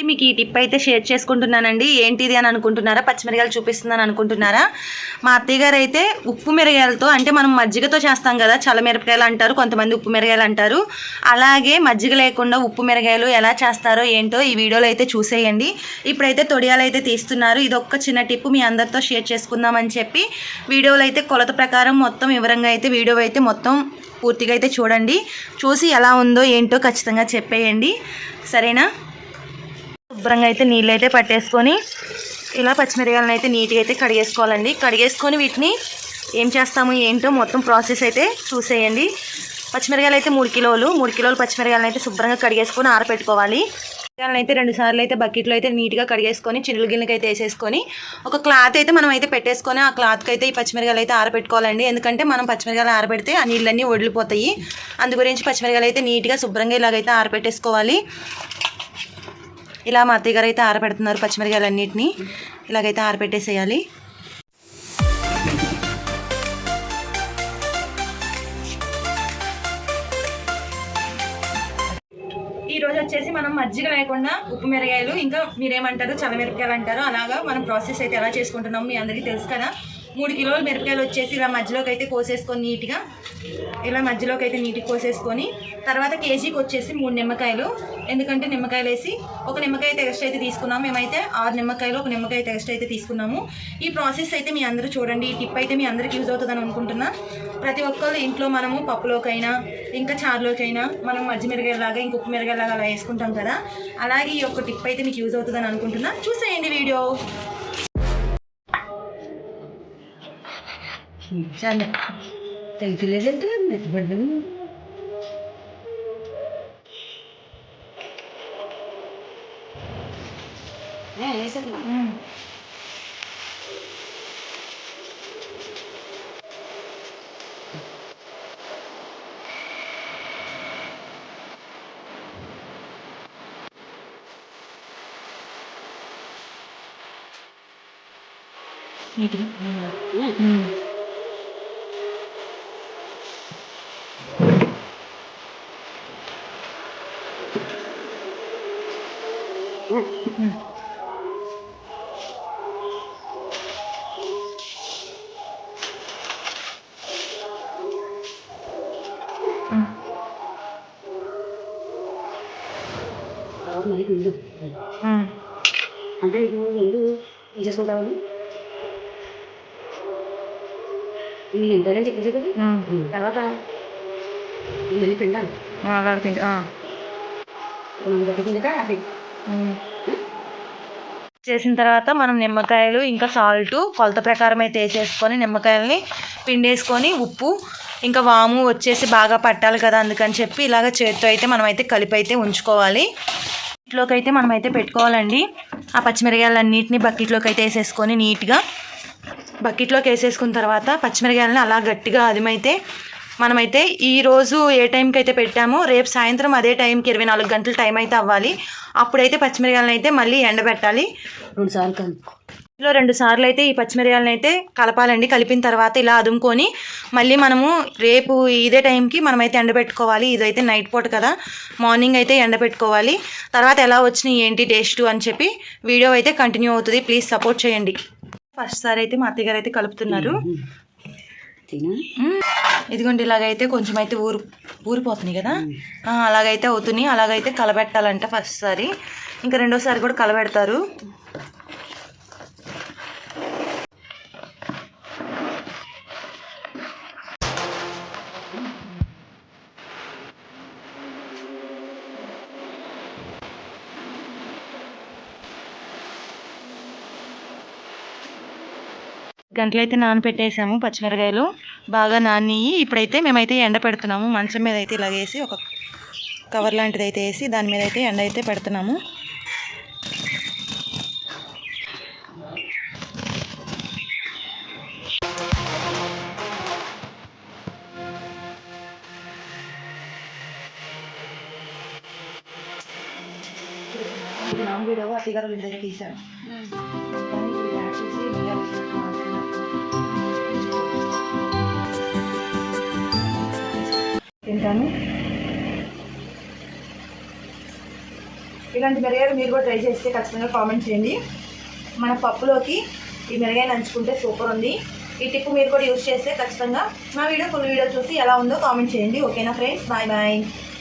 మీకు ఈ టిప్ అయితే షేర్ చేసుకుంటున్నానండి. ఏంటిది అని అనుకుంటున్నారా? పచ్చిమిరకాయలు చూపిస్తుందని అనుకుంటున్నారా? మా అత్తయ్య గారు అయితే ఉప్పు మిరగాయలతో, అంటే మనం మజ్జిగతో చేస్తాం కదా, చల్ల మిరపకాయలు అంటారు, కొంతమంది ఉప్పు మిరగాయలు అంటారు. అలాగే మజ్జిగ లేకుండా ఉప్పు మిరగాయలు ఎలా చేస్తారో ఏంటో ఈ వీడియోలో అయితే చూసేయండి. ఇప్పుడైతే తొడియాలు అయితే తీస్తున్నారు. ఇది ఒక్క చిన్న టిప్ మీ అందరితో షేర్ చేసుకుందామని చెప్పి వీడియోలో అయితే కొలత ప్రకారం మొత్తం వివరంగా అయితే వీడియో అయితే మొత్తం పూర్తిగా అయితే చూడండి. చూసి ఎలా ఉందో ఏంటో ఖచ్చితంగా చెప్పేయండి, సరేనా? శుభ్రంగా అయితే నీళ్ళు అయితే పట్టేసుకొని ఇలా పచ్చిమిరకాయలను అయితే నీట్గా అయితే కడిగేసుకోవాలండి. కడిగేసుకొని వీటిని ఏం చేస్తాము ఏంటో మొత్తం ప్రాసెస్ అయితే చూసేయండి. పచ్చిమిరకాయలు అయితే 3 కిలోలు పచ్చిమిరకాయలను అయితే శుభ్రంగా కడిగేసుకొని ఆరబెట్టుకోవాలి. మిరకాయలను అయితే 2 సార్లు అయితే బకెట్లో అయితే నీట్గా కడిగేసుకొని చిల్లుల గిన్నెకి అయితే వేసేసుకొని ఒక క్లాత్ అయితే మనం అయితే పెట్టేసుకొని ఆ క్లాత్కి అయితే ఈ పచ్చిమిరకాయలు అయితే ఆరబెట్టుకోవాలండి. ఎందుకంటే మనం పచ్చిమిరకాయలు ఆరబెడితే ఆ నీళ్ళన్నీ వదిలిపోతాయి. అందు గురించి పచ్చిమిరకాయలు అయితే నీట్గా శుభ్రంగా ఇలాగైతే ఆరబెట్టేసుకోవాలి. ఇలా మా అత్తయ్య గారు అయితే ఆరబెడుతున్నారు పచ్చిమిరకాయలన్నింటినీ. ఇలాగైతే ఆరబెట్టేసేయాలి. ఈరోజు వచ్చేసి మనం మజ్జిగ లేకుండా ఉప్పు మిరగాయలు, ఇంకా మీరేమంటారు చల్లమిరపకాయలు అంటారు, అలాగా మనం ప్రాసెస్ అయితే ఎలా చేసుకుంటున్నాము మీ అందరికీ తెలుసు కదా. 3 కిలోల మిరపకాయలు వచ్చేసి ఇలా మధ్యలోకి అయితే కోసేసుకొని నీట్గా ఇలా మధ్యలోకి అయితే నీట్గా కోసేసుకొని తర్వాత కేజీకి వచ్చేసి 3 నిమ్మకాయలు. ఎందుకంటే నిమ్మకాయలు వేసి ఒక నిమ్మకాయ అయితే ఎక్స్ట్రా అయితే తీసుకున్నాము. మేమైతే 6 నిమ్మకాయలు ఒక నిమ్మకాయ అయితే ఎక్స్ట్రా అయితే తీసుకున్నాము. ఈ ప్రాసెస్ అయితే మీ అందరూ చూడండి. ఈ టిప్ అయితే మీ అందరికీ యూజ్ అవుతుందని అనుకుంటున్నా. ప్రతి ఒక్కరు ఇంట్లో మనము పప్పులోకైనా ఇంకా చారులోకైనా మనం మజ్జి మిరగాయలాగా ఇంక ఉప్పు మిరగాయలాగా అలా వేసుకుంటాం కదా, అలాగే ఈ యొక్క టిప్ అయితే మీకు యూజ్ అవుతుందని అనుకుంటున్నా. చూసేయండి వీడియో. చాలా తెలియలేదంటే మెత్తబడ్డాను. అంటే ఇది ముందు తీసేసుకుంటామని ఇది ఎంతనే చెప్పేసి కదా. తర్వాత ఇది పిండాలి. చేసిన తర్వాత మనం నిమ్మకాయలు ఇంకా సాల్ట్ కొలత ప్రకారం అయితే వేసేసుకొని నిమ్మకాయలని పిండేసుకొని ఉప్పు ఇంకా వాము వచ్చేసి బాగా పట్టాలి కదా, అందుకని చెప్పి ఇలాగ చేతితో అయితే మనం అయితే కలిపి అయితే ఉంచుకోవాలి. బకెట్లోకి అయితే మనం అయితే పెట్టుకోవాలండి. ఆ పచ్చిమిరకాయలన్నింటినీ బకెట్లోకి అయితే వేసేసుకొని నీట్గా బకెట్లోకి వేసేసుకున్న తర్వాత పచ్చిమిరకాయలని అలా గట్టిగా అదిమైతే మనమైతే ఈరోజు ఏ టైంకి అయితే పెట్టామో రేపు సాయంత్రం అదే టైంకి 24 గంటల టైం అయితే అవ్వాలి. అప్పుడైతే పచ్చిమిరకాయలను అయితే మళ్ళీ ఎండబెట్టాలి. 2 సార్లు అయితే ఈ పచ్చిమిరకాయలను అయితే కలపాలండి. కలిపిన తర్వాత ఇలా అదుముకొని మళ్ళీ మనము రేపు ఇదే టైంకి మనమైతే ఎండబెట్టుకోవాలి. ఇదైతే నైట్ పూట కదా, మార్నింగ్ అయితే ఎండబెట్టుకోవాలి. తర్వాత ఎలా వచ్చినాయి ఏంటి టేస్ట్ అని చెప్పి వీడియో అయితే కంటిన్యూ అవుతుంది. ప్లీజ్ సపోర్ట్ చేయండి. ఫస్ట్ సారి అయితే మా అత్తయ్య గారు అయితే కలుపుతున్నారు. ఇదిగోండి ఇలాగైతే కొంచెం అయితే ఊరిపోతున్నాయి కదా, అలాగైతే అవుతున్నాయి. అలాగైతే కలబెట్టాలంట ఫస్ట్ సారి. ఇంకా రెండోసారి కూడా కలబెడతారు. గంటలైతే నానపెట్టేసాము. పచ్చిమిరకాయలు బాగా నానియి. ఇప్పుడైతే మేమైతే ఎండ పెడుతున్నాము. మంచం మీద అయితే ఇలా వేసి ఒక కవర్ లాంటిది అయితే వేసి దాని మీద అయితే ఎండ అయితే పెడుతున్నాము. వీడియో అతిగారు దగ్గర తీసాను. తింటాను. ఇలాంటి మిరగాయలు మీరు కూడా ట్రై చేస్తే ఖచ్చితంగా కామెంట్ చేయండి. మన పప్పులోకి ఈ మిరగాయలు నంచుకుంటే సూపర్ ఉంది. ఈ టిప్ మీరు కూడా యూజ్ చేస్తే ఖచ్చితంగా మా ఫుల్ వీడియో చూసి ఎలా ఉందో కామెంట్ చేయండి. ఓకేనా ఫ్రెండ్స్, బాయ్ బాయ్.